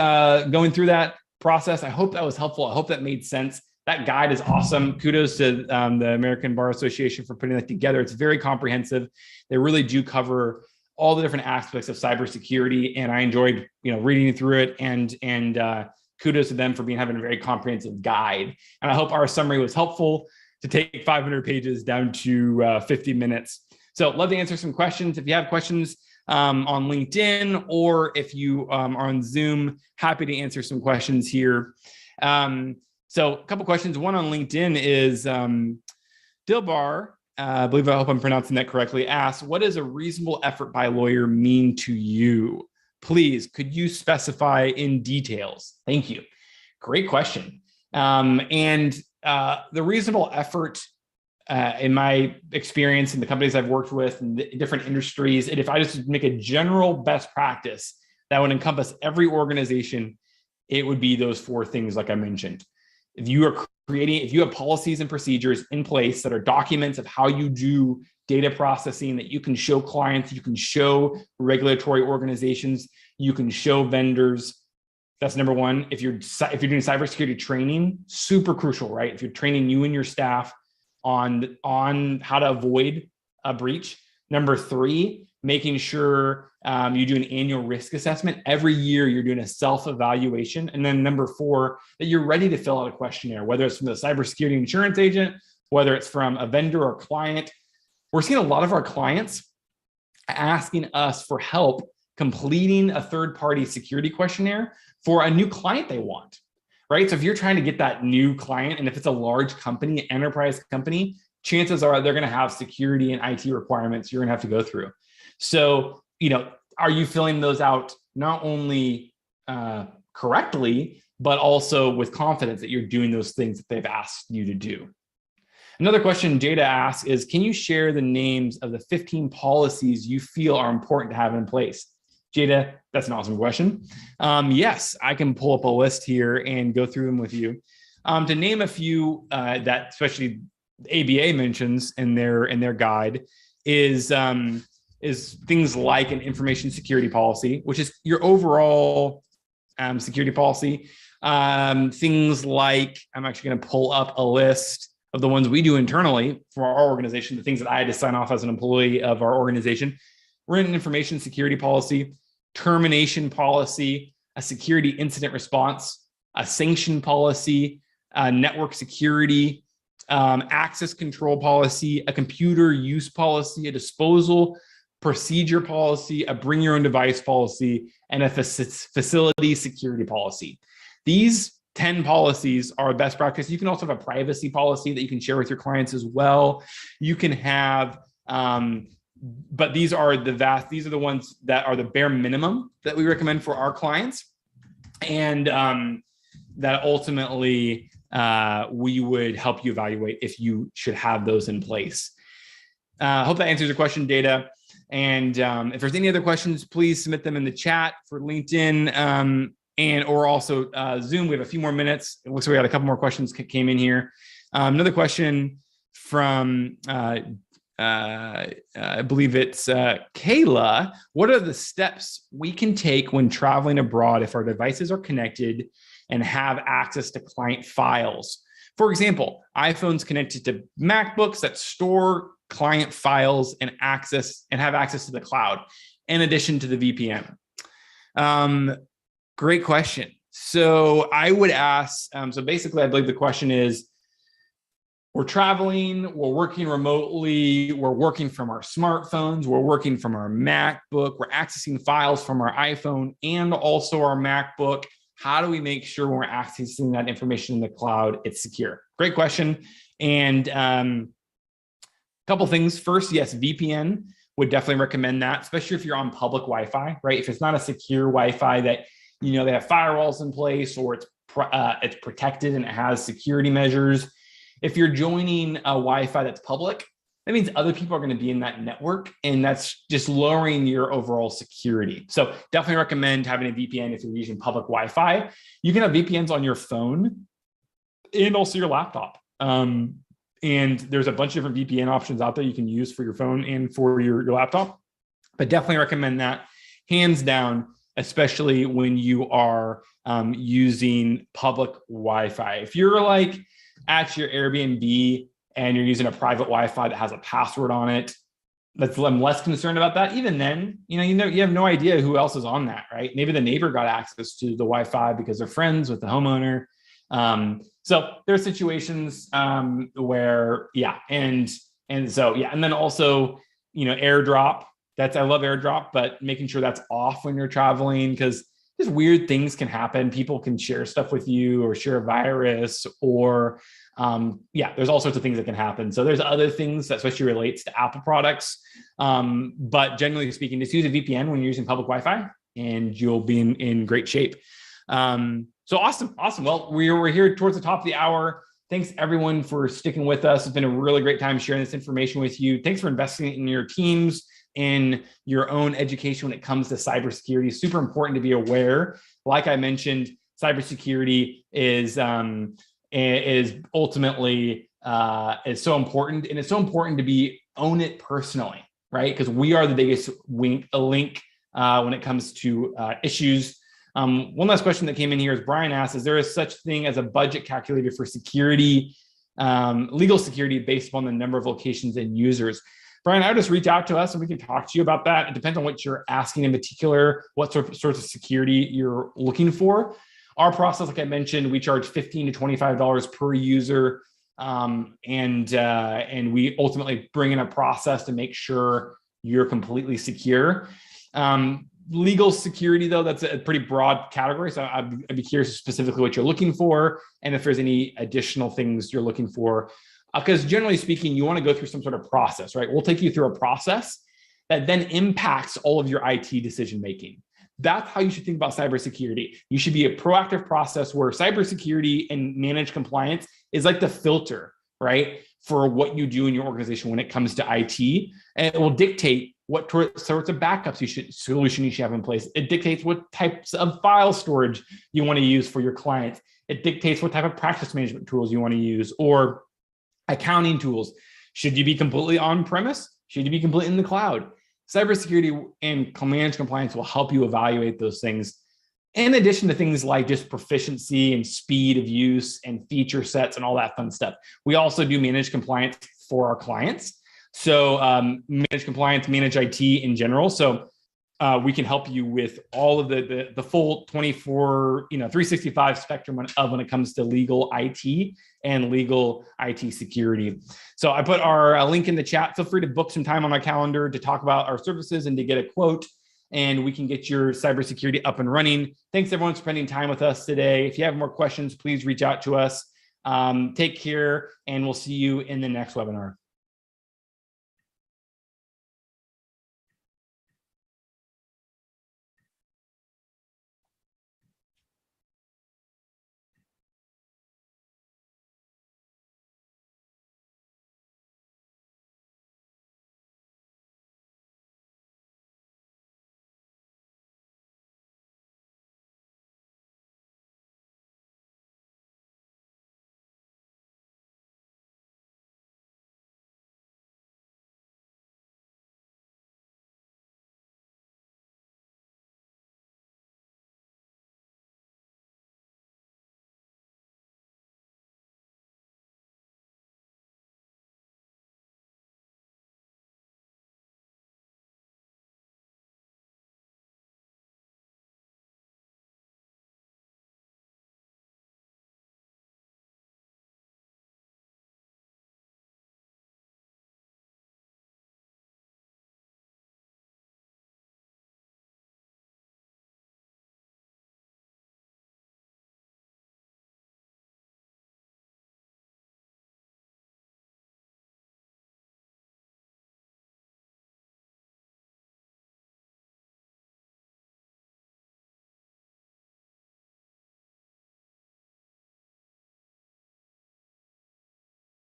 going through that process. I hope that was helpful. I hope that made sense. That guide is awesome. Kudos to the American Bar Association for putting that together. It's very comprehensive. They really do cover all the different aspects of cybersecurity, and I enjoyed reading through it. And kudos to them for having a very comprehensive guide. And I hope our summary was helpful to take 500 pages down to 50 minutes. So love to answer some questions. If you have questions on LinkedIn, or if you are on Zoom, happy to answer some questions here. So a couple questions. One on LinkedIn is Dilbar, I hope I'm pronouncing that correctly, asks, what does a reasonable effort by a lawyer mean to you? Please, could you specify in details? Thank you. Great question. And the reasonable effort, in my experience in the companies I've worked with in different industries, and if I just make a general best practice that would encompass every organization, it would be those 4 things like I mentioned. If you have policies and procedures in place that are documents of how you do data processing that you can show clients, you can show regulatory organizations, you can show vendors. That's number 1. If you're doing cybersecurity training, super crucial, right? If you're training you and your staff on how to avoid a breach. Number 3, making sure you do an annual risk assessment. Every year you're doing a self-evaluation. And then number 4, that you're ready to fill out a questionnaire, whether it's from the cybersecurity insurance agent, whether it's from a vendor or client. We're seeing a lot of our clients asking us for help completing a third-party security questionnaire for a new client they want, right? So if you're trying to get that new client, and if it's a large company, enterprise company, chances are they're going to have security and IT requirements you're going to have to go through. So, are you filling those out not only correctly, but also with confidence that you're doing those things that they've asked you to do? Another question Jada asks is, can you share the names of the 15 policies you feel are important to have in place? Jada, that's an awesome question. Yes, I can pull up a list here and go through them with you. To name a few that especially ABA mentions in their guide is things like an information security policy, which is your overall security policy. Things like, I'm actually going to pull up a list of the ones we do internally for our organization, the things that I had to sign off as an employee of our organization. We're in an information security policy, termination policy, a security incident response, a sanction policy, network security, access control policy, a computer use policy, a disposal procedure policy, a bring your own device policy, and a facility security policy. These 10 policies are best practice. You can also have a privacy policy that you can share with your clients as well. You can have, but these are the ones that are the bare minimum that we recommend for our clients. And that ultimately we would help you evaluate if you should have those in place. I hope that answers your question, Data. And if there's any other questions, please submit them in the chat for LinkedIn or also Zoom. We have a few more minutes. It looks like we got a couple more questions came in here. Another question from I believe it's Kayla. What are the steps we can take when traveling abroad if our devices are connected and have access to client files? For example, iPhones connected to MacBooks that store client files and have access to the cloud, in addition to the VPN. Great question. So I would ask, so basically I believe the question is, we're traveling, we're working remotely, we're working from our smartphones, we're working from our MacBook, we're accessing files from our iPhone and also our MacBook. How do we make sure when we're accessing that information in the cloud, it's secure? Great question. And a couple things. First, yes, VPN would definitely recommend that, especially if you're on public Wi-Fi, right? If it's not a secure Wi-Fi that, they have firewalls in place, or it's protected and it has security measures. If you're joining a Wi-Fi that's public, that means other people are going to be in that network, and that's just lowering your overall security. So definitely recommend having a VPN if you're using public Wi-Fi. You can have VPNs on your phone and also your laptop. And there's a bunch of different VPN options out there you can use for your phone and for your laptop. But definitely recommend that, hands down, especially when you are using public Wi-Fi. If you're like at your Airbnb and you're using a private Wi-Fi that has a password on it, I'm less concerned about that. Even then, you have no idea who else is on that, right? Maybe the neighbor got access to the Wi-Fi because they're friends with the homeowner. So there are situations where, and then also, AirDrop. I love AirDrop, but making sure that's off when you're traveling, because just weird things can happen. People can share stuff with you or share a virus, or there's all sorts of things that can happen. So there's other things that especially relates to Apple products. But generally speaking, just use a VPN when you're using public Wi-Fi and you'll be in great shape. So awesome. Well, we're here towards the top of the hour. Thanks everyone for sticking with us. It's been a really great time sharing this information with you. Thanks for investing in your teams, in your own education when it comes to cybersecurity. Super important to be aware. Like I mentioned, cybersecurity is ultimately is so important, and it's so important to own it personally, right? Because we are the biggest link when it comes to issues. One last question that came in here is Brian asks, is there a such thing as a budget calculator for security, legal security based upon the number of locations and users? Brian, I would just reach out to us and we can talk to you about that. It depends on what you're asking in particular, what sorts of security you're looking for. Our process, like I mentioned, we charge $15 to $25 per user. And we ultimately bring in a process to make sure you're completely secure. Legal security, though, that's a pretty broad category. So I'd be curious specifically what you're looking for and if there's any additional things you're looking for. Because generally speaking, you want to go through some sort of process, right? We'll take you through a process that then impacts all of your IT decision-making. That's how you should think about cybersecurity. You should be a proactive process where cybersecurity and managed compliance is like the filter, right, for what you do in your organization when it comes to IT. And it will dictate what sorts of backups solution you should have in place. It dictates what types of file storage you want to use for your clients. It dictates what type of practice management tools you want to use, or accounting tools. Should you be completely on-premise? Should you be completely in the cloud? Cybersecurity and managed compliance will help you evaluate those things, in addition to things like just proficiency and speed of use and feature sets and all that fun stuff. We also do managed compliance for our clients. So managed compliance, managed IT in general. So we can help you with all of the full 365 spectrum of when it comes to legal IT and legal IT security. So I put our link in the chat. Feel free to book some time on my calendar to talk about our services and to get a quote, and we can get your cybersecurity up and running. Thanks everyone for spending time with us today. If you have more questions, please reach out to us. Take care, and we'll see you in the next webinar.